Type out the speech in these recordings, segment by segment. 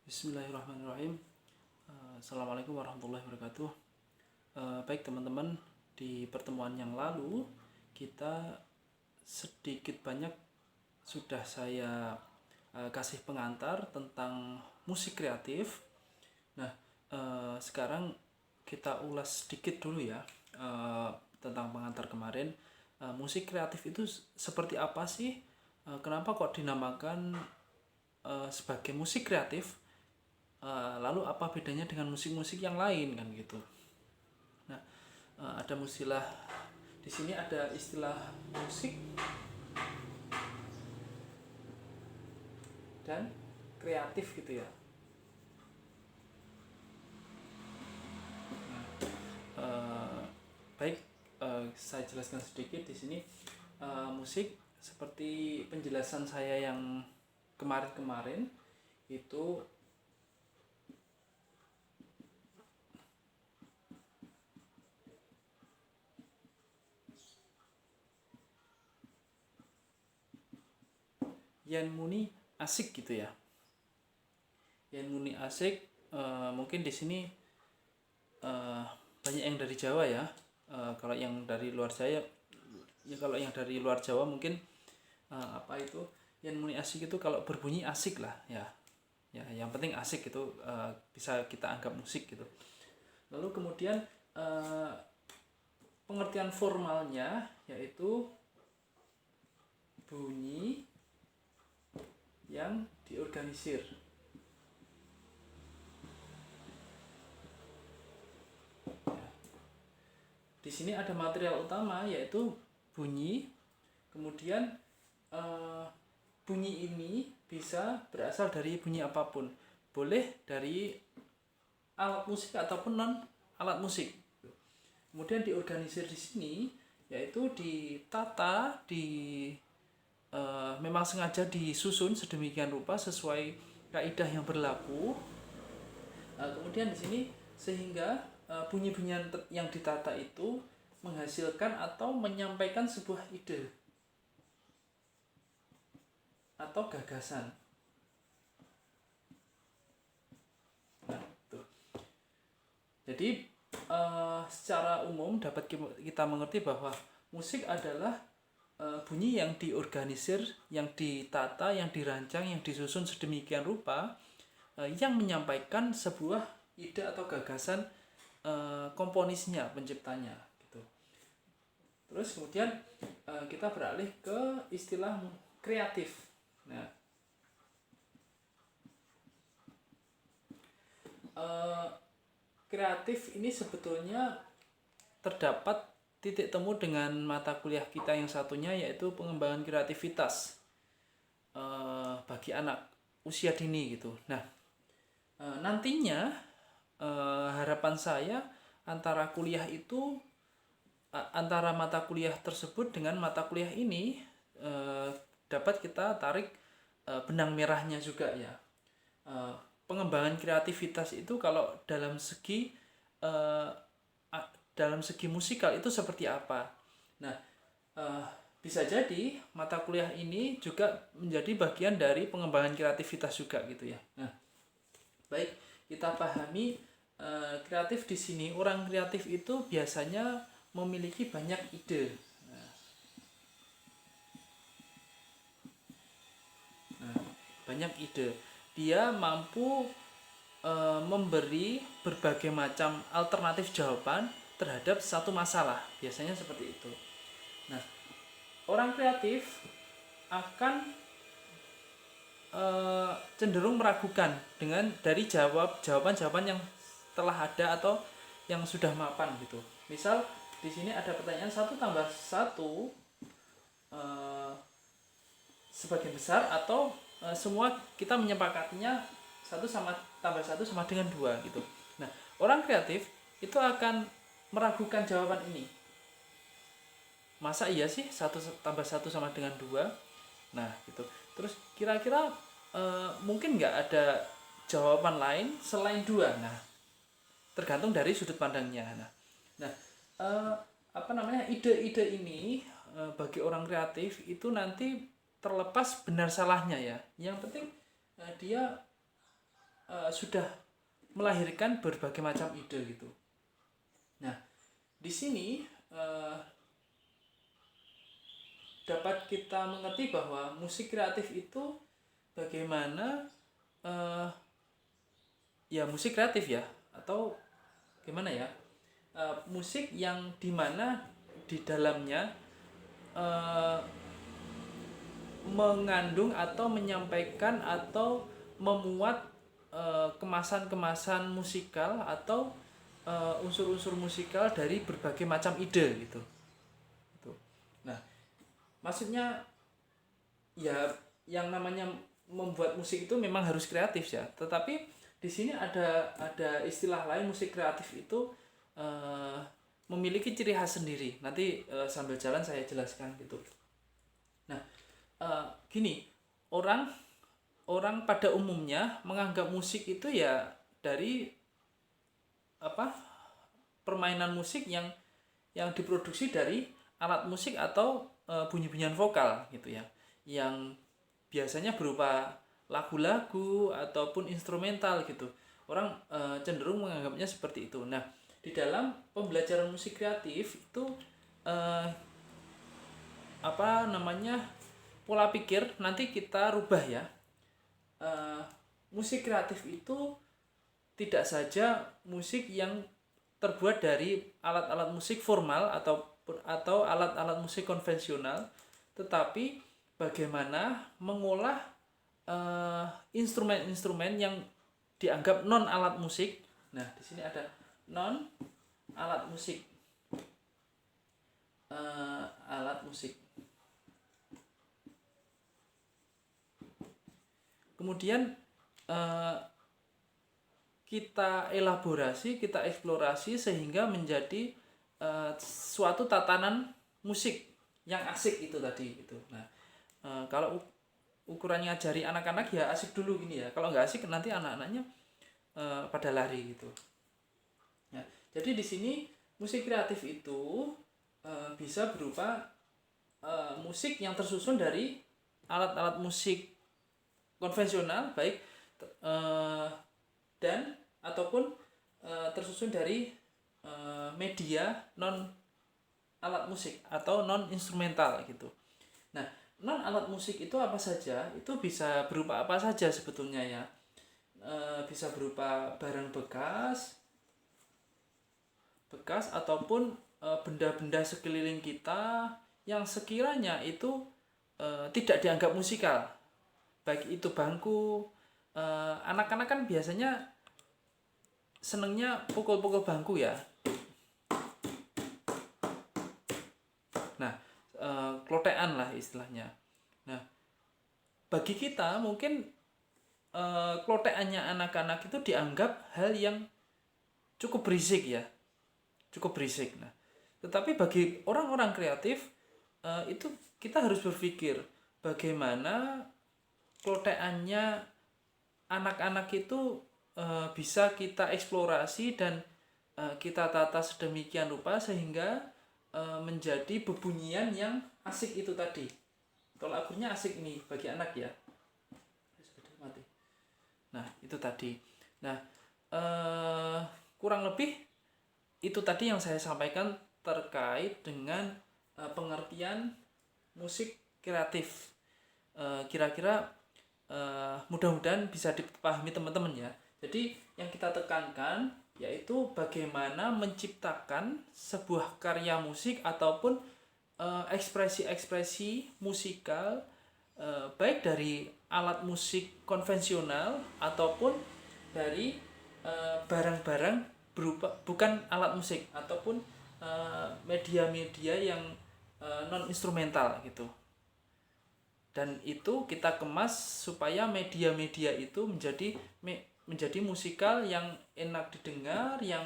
Bismillahirrahmanirrahim. Assalamualaikum warahmatullahi wabarakatuh. Baik teman-teman, di pertemuan yang lalu kita sedikit banyak sudah saya kasih pengantar tentang musik kreatif. Nah, sekarang kita ulas sedikit dulu ya tentang pengantar kemarin. Musik kreatif itu seperti apa sih? Kenapa kok dinamakan sebagai musik kreatif? Lalu apa bedanya dengan musik-musik yang lain kan gitu. Nah, ada musilah di sini, ada istilah musik dan kreatif gitu ya. Baik, saya jelaskan sedikit di sini. Musik seperti penjelasan saya yang kemarin-kemarin itu Yan Muni asik gitu ya. Yan Muni asik, mungkin di sini banyak yang dari Jawa ya. Kalau yang dari luar Jawa mungkin apa itu Yan Muni asik itu kalau berbunyi asik lah ya. Ya, yang penting asik itu bisa kita anggap musik gitu. Lalu kemudian pengertian formalnya yaitu bunyi yang diorganisir. Di sini ada material utama yaitu bunyi. Kemudian bunyi ini bisa berasal dari bunyi apapun. Boleh dari alat musik ataupun non alat musik. Kemudian diorganisir di sini yaitu ditata, memang sengaja disusun sedemikian rupa sesuai kaidah yang berlaku. Kemudian di sini sehingga bunyi-bunyian yang ditata itu menghasilkan atau menyampaikan sebuah ide atau gagasan. Nah, tuh. Jadi secara umum dapat kita mengerti bahwa musik adalah bunyi yang diorganisir, yang ditata, yang dirancang, yang disusun sedemikian rupa yang menyampaikan sebuah ide atau gagasan komponisnya, penciptanya gitu. Terus kemudian kita beralih ke istilah kreatif. Nah, kreatif ini sebetulnya terdapat titik temu dengan mata kuliah kita yang satunya, yaitu pengembangan kreativitas bagi anak usia dini gitu. Nah, nantinya harapan saya antara antara mata kuliah tersebut dengan mata kuliah ini dapat kita tarik benang merahnya juga ya. Pengembangan kreativitas itu kalau dalam segi musikal itu seperti apa. Nah, bisa jadi mata kuliah ini juga menjadi bagian dari pengembangan kreativitas juga gitu ya. Nah, baik, kita pahami kreatif di sini. Orang kreatif itu biasanya memiliki banyak ide. Banyak ide. Dia mampu memberi berbagai macam alternatif jawaban terhadap satu masalah. Biasanya seperti itu. Nah, orang kreatif akan cenderung meragukan dari jawaban-jawaban yang telah ada atau yang sudah mapan gitu. Misal di sini ada pertanyaan 1 tambah 1 sebagian besar atau semua kita menyepakatinya 1 tambah 1 sama dengan 2 gitu. Nah, orang kreatif itu akan meragukan jawaban ini. Masa iya sih 1 tambah 1 sama dengan 2? Nah, gitu. Terus kira-kira mungkin nggak ada jawaban lain selain 2? Nah, tergantung dari sudut pandangnya. Nah, ide-ide ini bagi orang kreatif itu nanti terlepas benar salahnya ya. Yang penting dia sudah melahirkan berbagai macam ide gitu. Nah, di sini dapat kita mengerti bahwa musik kreatif itu bagaimana ya musik kreatif ya, atau gimana ya, musik yang dimana di dalamnya mengandung atau menyampaikan atau memuat kemasan-kemasan musikal atau unsur-unsur musikal dari berbagai macam ide gitu. Nah, maksudnya ya yang namanya membuat musik itu memang harus kreatif ya. Tetapi di sini ada istilah lain, musik kreatif itu memiliki ciri khas sendiri. Nanti sambil jalan saya jelaskan gitu. Nah, gini, orang pada umumnya menganggap musik itu ya dari permainan musik yang diproduksi dari alat musik atau bunyi-bunyian vokal gitu ya, yang biasanya berupa lagu-lagu ataupun instrumental gitu. Orang cenderung menganggapnya seperti itu. Nah, di dalam pembelajaran musik kreatif itu pola pikir nanti kita rubah ya. Musik kreatif itu tidak saja musik yang terbuat dari alat-alat musik formal atau alat-alat musik konvensional, tetapi bagaimana mengolah instrumen-instrumen yang dianggap non alat musik. Nah, di sini ada non alat musik. Alat musik. Kemudian kita elaborasi, kita eksplorasi sehingga menjadi suatu tatanan musik yang asik itu tadi itu. Nah, kalau ukurannya ngajari anak-anak ya asik dulu gini ya. Kalau nggak asik nanti anak-anaknya pada lari gitu. Ya, jadi di sini musik kreatif itu bisa berupa musik yang tersusun dari alat-alat musik konvensional baik dan ataupun tersusun dari media non alat musik atau non instrumental gitu. Nah, non alat musik itu apa saja? Itu bisa berupa apa saja sebetulnya ya. Bisa berupa barang bekas ataupun benda-benda sekeliling kita yang sekiranya itu tidak dianggap musikal. Baik itu bangku, anak-anak kan biasanya senengnya pukul-pukul bangku ya. Nah, klotekan lah istilahnya. Nah, bagi kita mungkin klotekannya anak-anak itu dianggap hal yang cukup berisik ya, cukup berisik. Nah, tetapi bagi orang-orang kreatif itu kita harus berpikir bagaimana klotekannya anak-anak itu bisa kita eksplorasi dan kita tata sedemikian rupa sehingga menjadi bebunyian yang asik itu tadi. Tolak ukurnya asik ini bagi anak ya. Nah, itu tadi. Nah, kurang lebih itu tadi yang saya sampaikan terkait dengan pengertian musik kreatif. Kira-kira mudah-mudahan bisa dipahami teman-teman ya. Jadi yang kita tekankan yaitu bagaimana menciptakan sebuah karya musik ataupun ekspresi-ekspresi musikal baik dari alat musik konvensional ataupun dari barang-barang berupa bukan alat musik ataupun media-media yang non instrumental gitu. Dan itu kita kemas supaya media-media itu menjadi musikal yang enak didengar, yang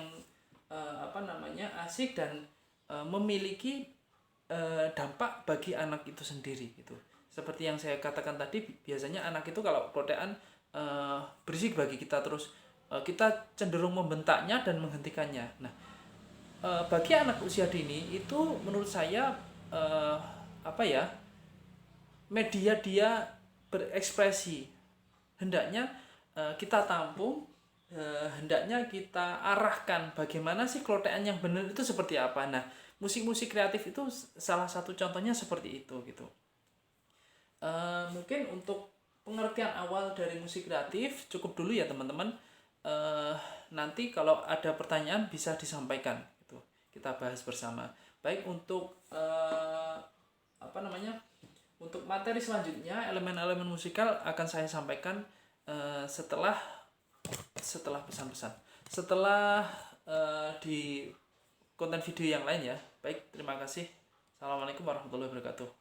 asik dan memiliki dampak bagi anak itu sendiri gitu. Seperti yang saya katakan tadi, biasanya anak itu kalau klotekan berisik bagi kita, terus kita cenderung membentaknya dan menghentikannya. Nah, bagi anak usia dini itu menurut saya media dia berekspresi hendaknya kita tampung, hendaknya kita arahkan bagaimana sih klotekan yang benar itu seperti apa. Nah, musik-musik kreatif itu salah satu contohnya seperti itu gitu. Mungkin untuk pengertian awal dari musik kreatif cukup dulu ya teman-teman. Nanti kalau ada pertanyaan bisa disampaikan gitu, kita bahas bersama. Baik, untuk untuk materi selanjutnya, elemen-elemen musikal akan saya sampaikan setelah pesan-pesan, setelah di konten video yang lain ya. Baik, terima kasih. Assalamualaikum warahmatullahi wabarakatuh.